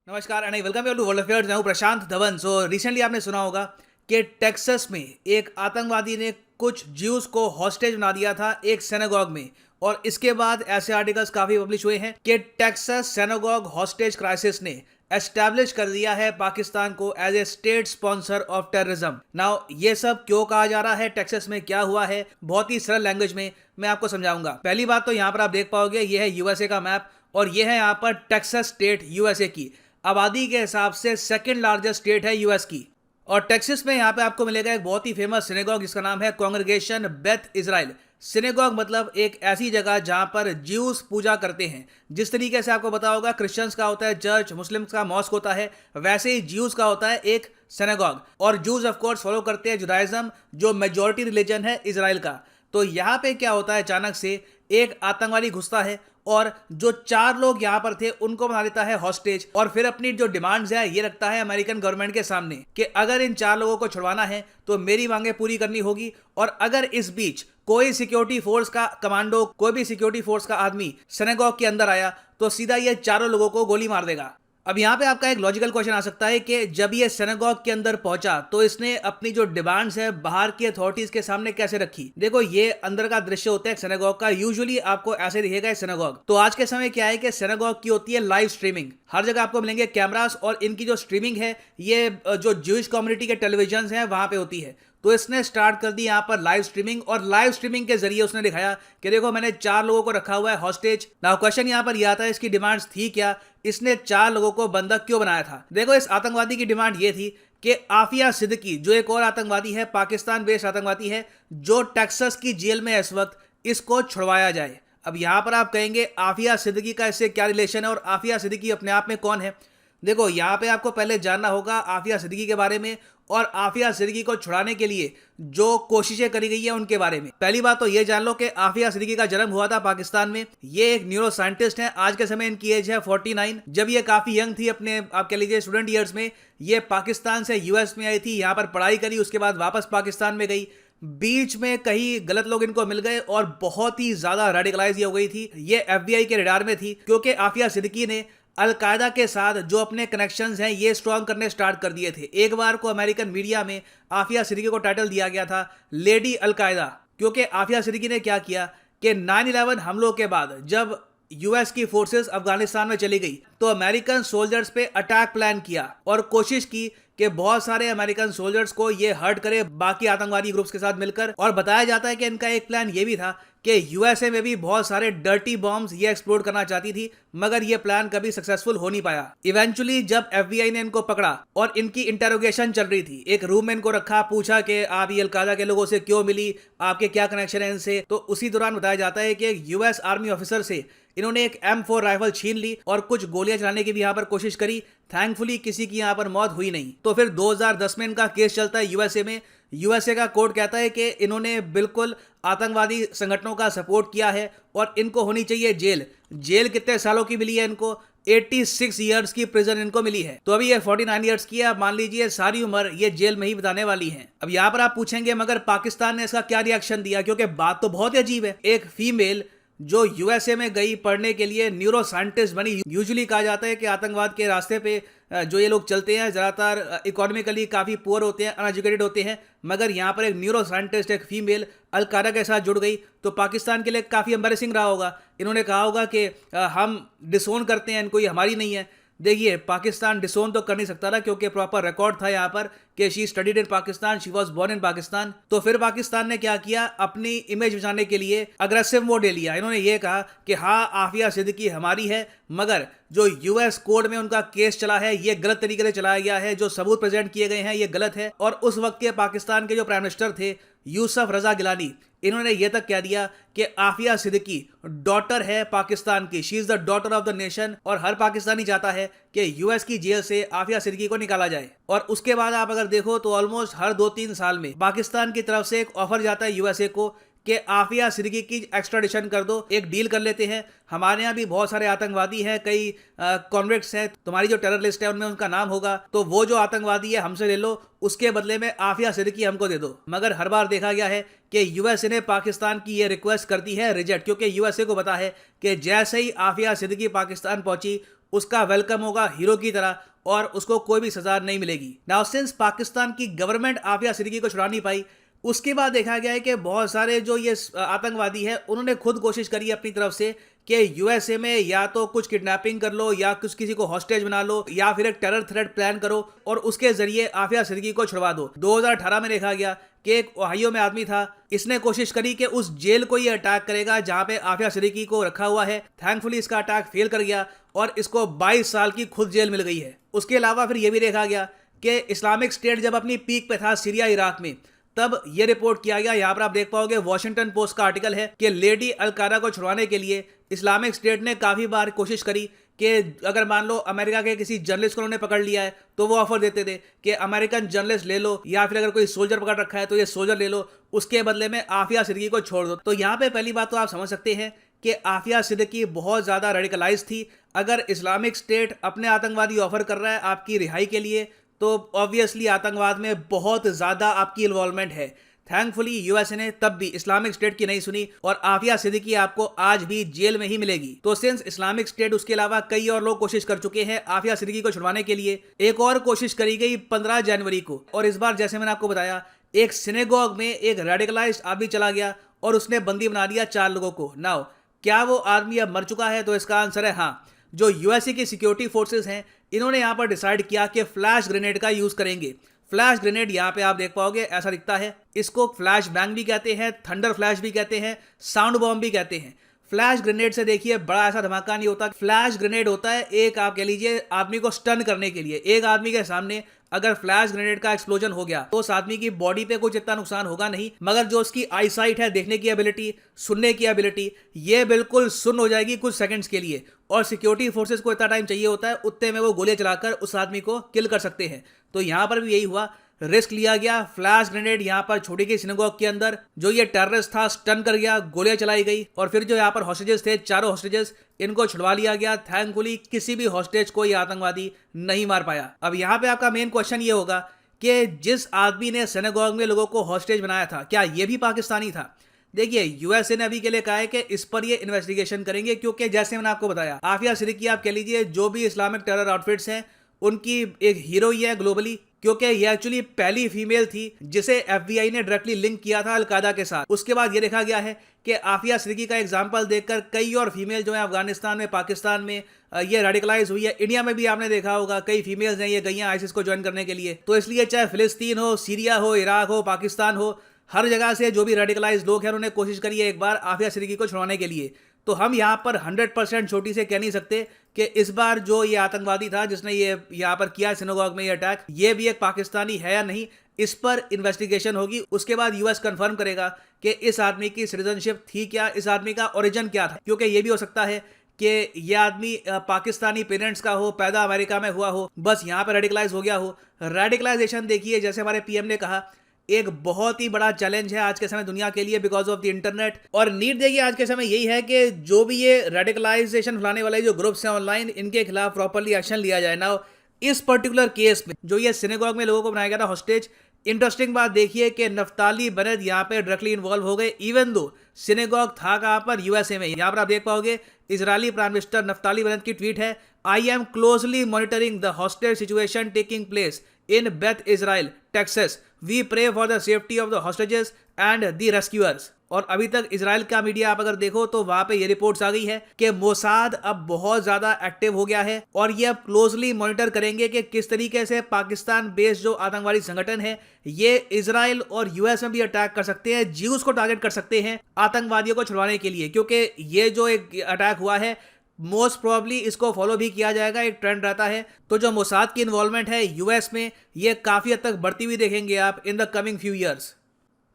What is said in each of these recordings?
नमस्कार and welcome you to world affairs. मैं हूं प्रशांत धवन। रिसेंटली आपने सुना होगा कि टेक्सास में एक आतंकवादी ने कुछ ज्यूज को हॉस्टेज बना दिया था एक सिनेगॉग में, और इसके बाद ऐसे आर्टिकल्स काफी पब्लिश हुए हैं कि टेक्सास सिनेगॉग हॉस्टेज क्राइसिस ने एस्टैब्लिश कर दिया है पाकिस्तान को as a state sponsor of terrorism. Now ये सब क्यों कहा जा रहा है, टेक्सास में क्या हुआ है, बहुत ही सरल लैंग्वेज में मैं आपको समझाऊंगा। पहली बात तो यहाँ पर आप देख पाओगे, ये है यूएसए का मैप और ये है यहाँ पर टेक्सास स्टेट यूएसए की आबादी के हिसाब से सेकंड लार्जेस्ट स्टेट है यूएस की। और टेक्सास में यहाँ पे आपको मिलेगा एक बहुत ही फेमस सिनेगॉग जिसका नाम है कांग्रेगेशन बेथ इजराइल। सिनेगॉग मतलब एक ऐसी जगह जहां पर ज्यूज पूजा करते हैं। जिस तरीके से आपको पता होगा क्रिश्चियंस का होता है चर्च, मुस्लिम्स का मॉस्क होता है, वैसे ही ज्यूज का होता है एक सिनेगॉग। और ज्यूज ऑफ कोर्स फॉलो करते हैं जुडाइज्म, जो मेजॉरिटी रिलीजन है इजराइल का। तो यहाँ पे क्या होता है, अचानक से एक आतंकवादी घुसता है और जो 4 लोग यहाँ पर थे उनको बना देता है हॉस्टेज, और फिर अपनी जो डिमांड्स है ये रखता है अमेरिकन गवर्नमेंट के सामने कि अगर इन 4 लोगों को छुड़वाना है तो मेरी मांगे पूरी करनी होगी। और अगर इस बीच कोई सिक्योरिटी फोर्स का कमांडो, कोई भी सिक्योरिटी फोर्स का आदमी सिनेगॉग के अंदर आया तो सीधा ये 4 लोगों को गोली मार देगा। अब यहाँ पे आपका एक लॉजिकल क्वेश्चन आ सकता है कि जब ये सिनेगॉग के अंदर पहुंचा तो इसने अपनी जो डिमांड्स है बाहर की अथॉरिटीज के सामने कैसे रखी। देखो, ये अंदर का दृश्य होता है सिनेगॉग का, यूजुअली आपको ऐसे दिखेगा सिनेगॉग। तो आज के समय क्या है कि सिनेगॉग की होती है लाइव स्ट्रीमिंग, हर जगह आपको मिलेंगे कैमरास, और इनकी जो स्ट्रीमिंग है ये जो ज्यूइश कम्युनिटी के टेलीविजन है वहां पे होती है। तो इसने स्टार्ट कर दी यहाँ पर लाइव स्ट्रीमिंग, और लाइव स्ट्रीमिंग के जरिए उसने दिखाया कि देखो मैंने 4 लोगों को रखा हुआ है हॉस्टेज। नाउ क्वेश्चन यहाँ पर यह आता है इसकी डिमांड्स थी क्या, इसने 4 लोगों को बंधक क्यों बनाया था। देखो, इस आतंकवादी की डिमांड ये थी कि आफिया सिद्दीकी, जो एक और आतंकवादी है, पाकिस्तान बेस्ड आतंकवादी है, जो टेक्सास की जेल में इस वक्त, इसको छुड़वाया जाए। अब यहां पर आप कहेंगे आफिया सिद्दीकी का इससे क्या रिलेशन है और आफिया सिद्दीकी अपने आप में कौन है। देखो, यहाँ पे आपको पहले जानना होगा आफिया सिद्दीकी के बारे में और आफिया सिद्दीकी को छुड़ाने के लिए जो कोशिशें करी गई है उनके बारे में। पहली बात तो ये जान लो कि आफिया सिद्दीकी का जन्म हुआ था पाकिस्तान में। ये एक न्यूरो साइंटिस्ट है। आज के समय इनकी एज है 49। जब ये काफी यंग थी, अपने आप कह लीजिए स्टूडेंट ईयर्स में, ये पाकिस्तान से यूएस में आई थी, यहाँ पर पढ़ाई करी, उसके बाद वापस पाकिस्तान में गई। बीच में कई गलत लोग इनको मिल गए और बहुत ही ज्यादा रेडिकलाइज हो गई थी। ये एफबीआई के रडार में थी क्योंकि आफिया सिद्दीकी ने अलकायदा के साथ जो अपने कनेक्शंस हैं ये स्ट्रॉन्ग करने स्टार्ट कर दिए थे। एक बार को अमेरिकन मीडिया में आफिया सिद्दीकी को टाइटल दिया गया था लेडी अलकायदा, क्योंकि आफिया सिद्दीकी ने क्या किया कि 9/11 हमलों के बाद जब यूएस की फोर्सेस अफगानिस्तान में चली गई तो अमेरिकन सोल्जर्स पे अटैक प्लान किया और कोशिश की कि बहुत सारे अमेरिकन सोल्जर्स को ये हर्ट करे बाकी आतंकवादी ग्रुप्स के साथ मिलकर। और बताया जाता है कि इनका एक प्लान ये भी था कि यूएसए में भी बहुत सारे डर्टी बॉम्ब्स ये एक्सप्लोड करना चाहती थी, मगर ये प्लान कभी सक्सेसफुल हो नहीं पाया। इवेंचुअली जब एफबीआई ने इनको पकड़ा और इनकी इंटेरोगेशन चल रही थी, एक रूम में इनको रखा, पूछा कि आप ये अलकायदा के लोगों से क्यों मिली, आपके क्या कनेक्शन है इनसे, तो उसी दौरान बताया जाता है कि एक यूएस आर्मी ऑफिसर से इन्होंने एक M4 राइफल छीन ली और कुछ गोलियां चलाने की भी यहाँ पर कोशिश करी। थैंकफुली किसी की यहाँ पर मौत हुई नहीं। तो फिर 2010 में इनका केस चलता है यूएसए में। यूएसए का कोर्ट कहता है कि इन्होंने बिल्कुल आतंकवादी संगठनों का सपोर्ट किया है और इनको होनी चाहिए जेल। जेल कितने सालों की मिली है इनको? 86 ईयर्स की प्रिजन इनको मिली है। तो अभी ये 49 ईयर्स की है। मान लीजिए सारी उम्र ये जेल में ही बिताने वाली है। अब यहाँ पर आप पूछेंगे मगर पाकिस्तान ने इसका क्या रिएक्शन दिया, क्योंकि बात तो बहुत ही अजीब है। एक फीमेल जो यूएसए में गई पढ़ने के लिए, न्यूरो साइंटिस्ट बनी। यूजुअली कहा जाता है कि आतंकवाद के रास्ते पे जो ये लोग चलते हैं ज़्यादातर इकोनॉमिकली काफ़ी पुअर होते हैं, अनएजुकेटेड होते हैं, मगर यहाँ पर एक न्यूरो साइंटिस्ट, एक फीमेल अलकायदा के साथ जुड़ गई तो पाकिस्तान के लिए काफ़ी एम्बैरेसिंग रहा होगा। इन्होंने कहा होगा कि हम डिसोन करते हैं इनको, ये हमारी नहीं है। देखिए, पाकिस्तान डिसोन तो कर नहीं सकता था क्योंकि प्रॉपर रिकॉर्ड था यहाँ पर कि she studied in Pakistan, she was born in Pakistan. तो फिर पाकिस्तान ने क्या किया, अपनी इमेज बचाने के लिए अग्रेसिव मोड ले लिया। इन्होंने ये कहा कि हाँ, आफिया सिद्दीकी हमारी है, मगर जो यूएस कोर्ट में उनका केस चला है ये गलत तरीके से चलाया गया है, जो सबूत प्रेजेंट किए गए हैं ये गलत है। और उस वक्त के पाकिस्तान के जो प्राइम मिनिस्टर थे यूसुफ रजा गिलानी, इन्होंने ये तक कह दिया कि आफिया सिद्दीकी डॉटर है पाकिस्तान की, she is the daughter of the nation, और हर पाकिस्तानी चाहता है कि यूएस की जेल से आफिया सिद्दीकी को निकाला जाए। और उसके बाद आप अगर देखो तो ऑलमोस्ट हर 2-3 साल में पाकिस्तान की तरफ से एक ऑफर जाता है यूएसए को कि आफिया सिद्दीकी की एक्स्ट्राडिशन कर दो, एक डील कर लेते हैं, हमारे यहाँ भी बहुत सारे आतंकवादी हैं, कई कॉन्विक्ट्स हैं, तुम्हारी जो टेरर लिस्ट है उनमें उनका नाम होगा, तो वो जो आतंकवादी है हमसे ले लो, उसके बदले में आफिया सिद्दीकी हमको दे दो। मगर हर बार देखा गया है कि यूएसए ने पाकिस्तान की ये रिक्वेस्ट करती है रिजेक्ट, क्योंकि यूएसए को पता है कि जैसे ही आफिया सिद्दीकी पाकिस्तान पहुंची उसका वेलकम होगा हीरो की तरह और उसको कोई भी सजा नहीं मिलेगी। नाउ सिंस पाकिस्तान की गवर्नमेंट आफिया सिद्दीकी को छुड़ा नहीं पाई, उसके बाद देखा गया है कि बहुत सारे जो ये आतंकवादी है उन्होंने खुद कोशिश करी अपनी तरफ से कि यूएसए में या तो कुछ किडनैपिंग कर लो या कुछ किसी को हॉस्टेज बना लो या फिर एक टेरर थ्रेट प्लान करो और उसके जरिए आफिया सिद्दीकी को छुड़वा दो। 2018 में देखा गया कि एक ओहायो में आदमी था, इसने कोशिश करी कि उस जेल को ये अटैक करेगा जहां पे आफिया सिद्दीकी को रखा हुआ है। थैंकफुली इसका अटैक फेल कर गया और इसको 22 साल की खुद जेल मिल गई है। उसके अलावा फिर यह भी देखा गया कि इस्लामिक स्टेट जब अपनी पीक पे था सीरिया इराक में, तब ये रिपोर्ट किया गया, यहाँ पर आप देख पाओगे वॉशिंगटन पोस्ट का आर्टिकल है कि लेडी अल-कायदा को छुड़वाने के लिए इस्लामिक स्टेट ने काफ़ी बार कोशिश करी कि अगर मान लो अमेरिका के किसी जर्नलिस्ट को उन्होंने पकड़ लिया है तो वो ऑफर देते थे कि अमेरिकन जर्नलिस्ट ले लो या फिर अगर कोई सोल्जर पकड़ रखा है तो ये सोल्जर ले लो, उसके बदले में आफिया सिद्दीकी को छोड़ दो। तो यहाँ पे पहली बात तो आप समझ सकते हैं कि आफिया सिद्दीकी बहुत ज़्यादा रेडिकलाइज थी। अगर इस्लामिक स्टेट अपने आतंकवादी ऑफर कर रहा है आपकी रिहाई के लिए तो ऑब्वियसली आतंकवाद में बहुत ज़्यादा आपकी इन्वॉल्वमेंट है। थैंकफुली यूएसए ने तब भी इस्लामिक स्टेट की नहीं सुनी और आफिया सिद्दीकी आपको आज भी जेल में ही मिलेगी। तो सिंस इस्लामिक स्टेट उसके अलावा कई और लोग कोशिश कर चुके हैं आफिया सिद्दीकी को छुड़वाने के लिए, एक और कोशिश करी गई 15 जनवरी को, और इस बार जैसे मैंने आपको बताया एक सिनेगॉग में एक रेडिकलाइज्ड आदमी चला गया और उसने बंदी बना दिया 4 लोगों को। नाउ क्या वो आदमी अब मर चुका है? तो इसका आंसर है हाँ। जो यूएसए की सिक्योरिटी फोर्सेस हैं इन्होंने यहाँ पर डिसाइड किया कि फ्लैश ग्रेनेड का यूज करेंगे। फ्लैश ग्रेनेड यहाँ पे आप देख पाओगे ऐसा दिखता है, इसको फ्लैश बैंग भी कहते हैं, थंडर फ्लैश भी कहते हैं, साउंड बॉम्ब भी कहते हैं। फ्लैश ग्रेनेड से देखिए बड़ा ऐसा धमाका नहीं होता। फ्लैश ग्रेनेड होता है एक आप कह लीजिए आदमी को स्टन करने के लिए। एक आदमी के सामने अगर फ्लैश ग्रेनेड का एक्सप्लोजन हो गया तो उस आदमी की बॉडी पे कुछ इतना नुकसान होगा नहीं, मगर जो उसकी आई साइट है, देखने की एबिलिटी, सुनने की एबिलिटी, ये बिल्कुल सुन्न हो जाएगी कुछ सेकंड्स के लिए। और सिक्योरिटी फोर्सेस को इतना टाइम चाहिए होता है, उतने में वो गोलियां चलाकर उस आदमी को किल कर सकते हैं। तो यहाँ पर भी यही हुआ, रिस्क लिया गया, फ्लैश ग्रेनेड यहाँ पर छोड़ी गई सिनेगॉग के अंदर, जो ये टेररिस्ट था स्टन कर गया, गोलियां चलाई गई और फिर जो यहाँ पर हॉस्टेजेस थे, चारों हॉस्टेजेस, इनको छुड़वा लिया गया। थैंकफुली किसी भी हॉस्टेज को ये आतंकवादी नहीं मार पाया। अब यहाँ पे आपका मेन क्वेश्चन ये होगा कि जिस आदमी ने सिनेगॉग में लोगों को हॉस्टेज बनाया था, क्या ये भी पाकिस्तानी था? देखिए यूएसए ने अभी के लिए कहा है कि इस पर ये इन्वेस्टिगेशन करेंगे, क्योंकि जैसे मैंने आपको बताया आफिया सिद्दीकी आप कह लीजिए जो भी इस्लामिक टेरर आउटफिट्स हैं उनकी एक हीरो ही है ग्लोबली, क्योंकि ये एक्चुअली पहली फीमेल थी जिसे एफबीआई ने डायरेक्टली लिंक किया था अल-कायदा के साथ। उसके बाद ये देखा गया है कि आफिया सिद्दीकी का एग्जांपल देखकर कई और फीमेल जो है अफगानिस्तान में, पाकिस्तान में ये रेडिकलाइज हुई है। इंडिया में भी आपने देखा होगा कई फीमेल्स हैं ये गई हैं आईसिस को ज्वाइन करने के लिए। तो इसलिए चाहे फिलिस्तीन हो, सीरिया हो, इराक हो, पाकिस्तान हो, हर जगह से जो भी रेडिकलाइज लोग हैं उन्होंने कोशिश करी है एक बार आफिया सिद्दीकी को छुड़वाने के लिए। तो हम यहाँ पर 100% छोटी से कह नहीं सकते कि इस बार जो ये आतंकवादी था जिसने ये यहाँ पर किया सिनेगॉग में ये अटैक, ये भी एक पाकिस्तानी है या नहीं। इस पर इन्वेस्टिगेशन होगी, उसके बाद यूएस कंफर्म करेगा कि इस आदमी की सिटीजनशिप थी क्या, इस आदमी का ओरिजिन क्या था। क्योंकि ये भी हो सकता है कि ये आदमी पाकिस्तानी पेरेंट्स का हो, पैदा अमेरिका में हुआ हो, बस यहाँ पर रेडिकलाइज हो गया हो। रेडिकलाइजेशन देखिए जैसे हमारे पीएम ने कहा एक बहुत ही बड़ा चैलेंज है आज के समय दुनिया के लिए बिकॉज ऑफ द इंटरनेट। और नीड देखिए आज के समय यही है कि जो भी ये रेडिकलाइजेशन फैलाने वाले जो ग्रुप्स हैं ऑनलाइन, इनके खिलाफ प्रॉपरली एक्शन लिया जाए। ना इस पर्टिकुलर केस में जो ये सिनेगॉग में लोगों को बनाया गया था हॉस्टेज, इंटरेस्टिंग बात देखिए कि नफ्ताली बेनेट यहाँ पे डायरेक्टली इन्वॉल्व हो गए, इवन दो सिनेगॉग था कहाँ पर, यूएसए में। यहाँ पर आप देख पाओगे Israeli prime minister Naftali Bennett की ट्वीट है, I am closely monitoring the hostage situation taking place in Beth Israel, Texas. We pray for the safety of the hostages and the rescuers. और अभी तक इजराइल का media आप अगर देखो तो वहां पे ये रिपोर्ट्स आ गई है कि मोसाद अब बहुत ज्यादा एक्टिव हो गया है और ये अब क्लोजली मॉनिटर करेंगे कि किस तरीके से पाकिस्तान बेस्ड जो आतंकवादी संगठन है ये इजराइल और यूएस में भी अटैक कर सकते हैं, ज्यूज को टारगेट कर सकते हैं आतंकवादियों को छुड़वाने के लिए। क्योंकि ये जो एक अटैक हुआ है मोस्ट प्रोबेबली इसको फॉलो भी किया जाएगा, एक ट्रेंड रहता है। तो जो मोसाद की इन्वॉल्वमेंट है यूएस में ये काफी हद तक बढ़ती हुई देखेंगे आप in the coming few years.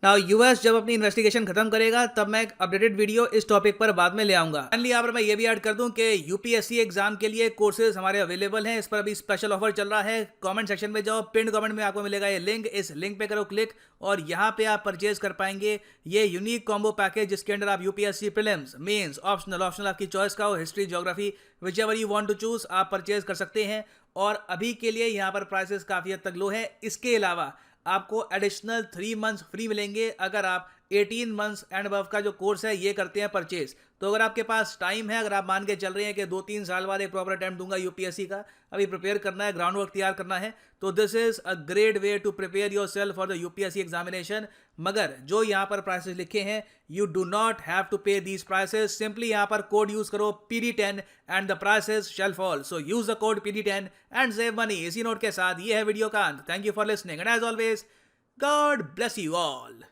Now US जब अपनी इन्वेस्टिगेशन खत्म करेगा तब मैं एक अपडेटेड वीडियो इस टॉपिक पर बाद में ले आऊंगा। फाइनली यहाँ पर मैं ये भी ऐड कर दूं कि यूपीएससी एग्जाम के लिए कोर्सेज हमारे अवेलेबल हैं। इस पर अभी स्पेशल ऑफर चल रहा है। कमेंट सेक्शन में जाओ, पिन कमेंट में आपको मिलेगा ये लिंक, इस लिंक पे करो क्लिक और यहाँ पे आप परचेज कर पाएंगे ये यूनिक कॉम्बो पैकेज जिसके अंदर आप यूपीएससी प्रीलिम्स, मेंस, ऑप्शनल आपकी चॉइस का हो, history, geography, whichever you want to choose आप परचेज कर सकते हैं। और अभी के लिए यहाँ पर प्राइसेस काफी हद तक लो है। इसके अलावा आपको एडिशनल 3 मंथ्स फ्री मिलेंगे अगर आप 18 मंथ्स एंड अबव का जो कोर्स है ये करते हैं परचेज। तो अगर आपके पास टाइम है, अगर आप मान के चल रहे हैं कि 2-3 साल बाद एक प्रॉपर अटेम्प्ट दूंगा यूपीएससी का, अभी प्रिपेयर करना है, ग्राउंड वर्क तैयार करना है, तो this is a great way to prepare yourself for the UPSC examination. मगर जो यहाँ पर प्राइसेस लिखे हैं, you do not have to pay these prices. Simply यहाँ पर कोड यूज करो PD10 and the prices shall fall. So use the code PD10 and save money. इसी नोट के साथ ये है वीडियो का अंत। Thank you for listening and as always God bless you all.